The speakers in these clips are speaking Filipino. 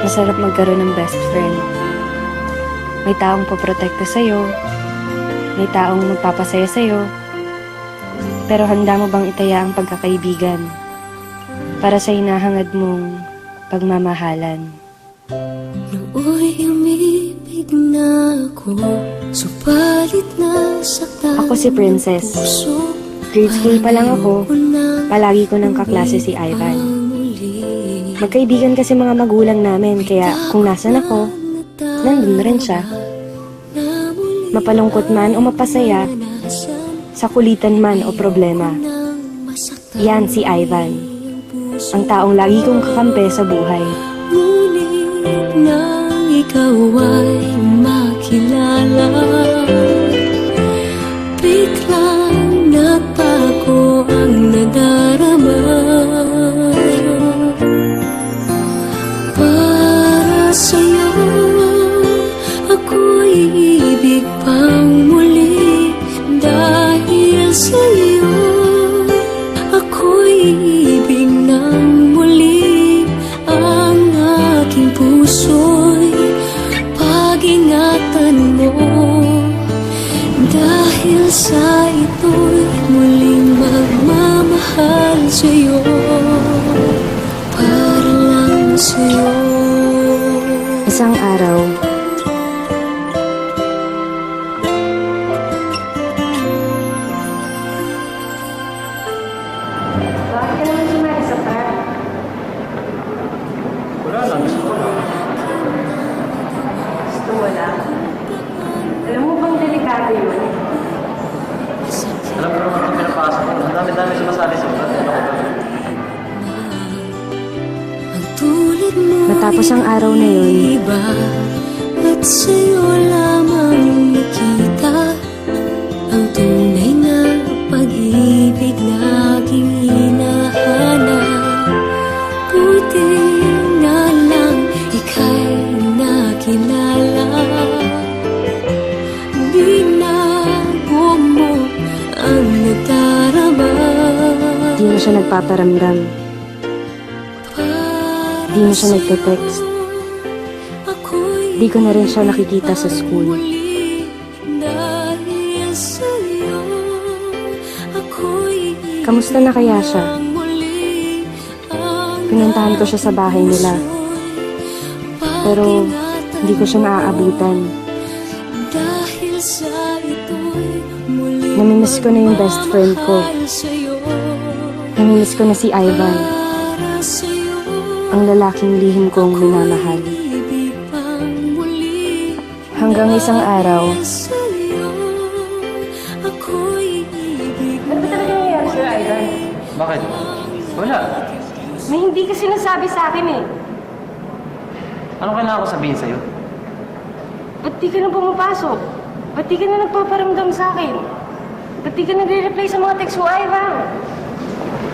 Masarap magkaroon ng best friend. May taong poprotekta sa'yo, may taong magpapasaya sa'yo, pero handa mo bang itaya ang pagkakaibigan para sa hinahangad mong pagmamahalan? Nooy umibig na ako, subalit nasaktan Ako si Princess. puso. Grade 3 pa lang ako, palagi ko ng kaklase si Ivan. Magkaibigan kasi mga magulang namin, kaya kung nasan ako, nandun rin siya. Mapalungkot man o mapasaya, sa kulitan man o problema. Yan si Ivan, ang taong lagi kong kakampi sa buhay. Ngunit nang ikaw ay makilala, biglang nagbago ang nadarama. Para sa'yo, ako'y ibig pang muli. Dahil sa'yo, ako'y ibig ng muli. Ang aking puso'y pag-ingatan mo. Dahil sa ito'y muling magmamahal sa'yo, para lang sa'yo. Isang araw, bakit ka naman sumali sa park? Wala lang, gusto ko lang. Gusto mo lang? Alam mo bang delikado yun? Alam ko naman kung pinapasok ko. Ang dami-dami sumasali sa ulat. Ano ko ba? Ang tulad mo Matapos ang araw na yun, iba, at sa'yo lamang nakita ang tunay na pag-ibig na aking hinahanap. Buti na lang ika'y nakilala. Binago mo ang nadarama. di na siya nagpaparamdam. Di na siya nagte-text. Di ko na rin siya nakikita sa school. Kamusta na kaya siya? Pinuntahan ko siya sa bahay nila. Pero hindi ko siya naaabutan. Namimiss ko na yung best friend ko. Namimiss ko na si Ivan, ang lalaking lihim kong minamahal. Hanggang isang araw, Ano ba talaga nangyayari sa'yo, Ivan? Bakit? Wala. May hindi ka sinasabi sa akin eh. Ano kailangan ko sabihin sa'yo? Ba't di ka na pumapasok? Ba't di ka na nagpaparamdam sa akin? Ba't di ka nagre-reply sa mga text mo, Ivan?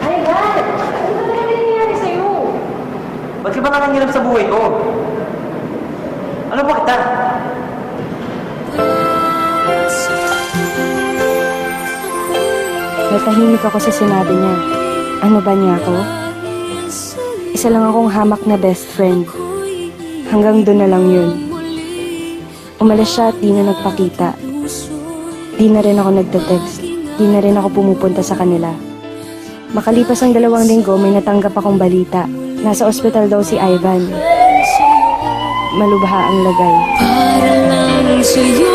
Ivan! Ano ba talaga nangyayari sa'yo? Ba't ka ba nangingilam sa buhay ko? Ano ba kita? natahimik ako sa sinabi niya. Ano ba niya ako? Isa lang akong hamak na best friend. Hanggang doon na lang yun. Umalis siya at di na nagpakita. Di na rin ako nagte-text. Di na rin ako pumupunta sa kanila. Makalipas ang 2 linggo, may natanggap akong balita. Nasa ospital daw si Ivan. Malubha ang lagay. Para lang sa'yo,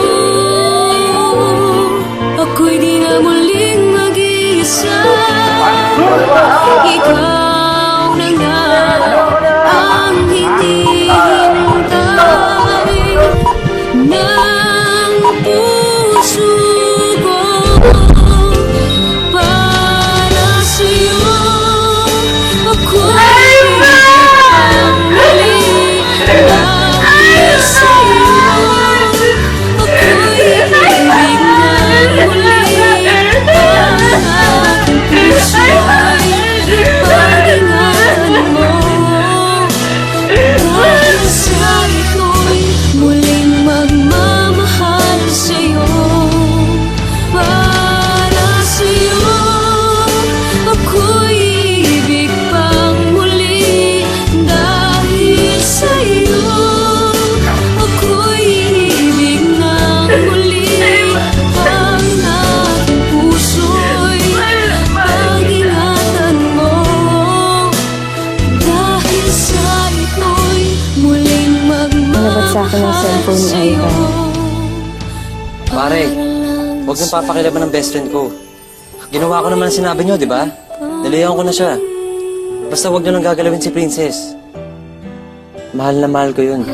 ako'y di na muling mag-iisa. Ikaw na nga ang hinihintay ng puso ko. Para sa'yo, ako'y ang muli. Dahil sa'yo, ako'y ibig na muli. Ang aking puso'y pag-ingatan mo. pinatawad sa akin ng cellphone ni Ivan. Pare, huwag nang papakilaban ng best friend ko. Ginawa ko naman ang sinabi niyo, di ba? Nalayan ko na siya. Basta huwag niyo nang gagalawin si Princess. Mahal na mahal ko yun.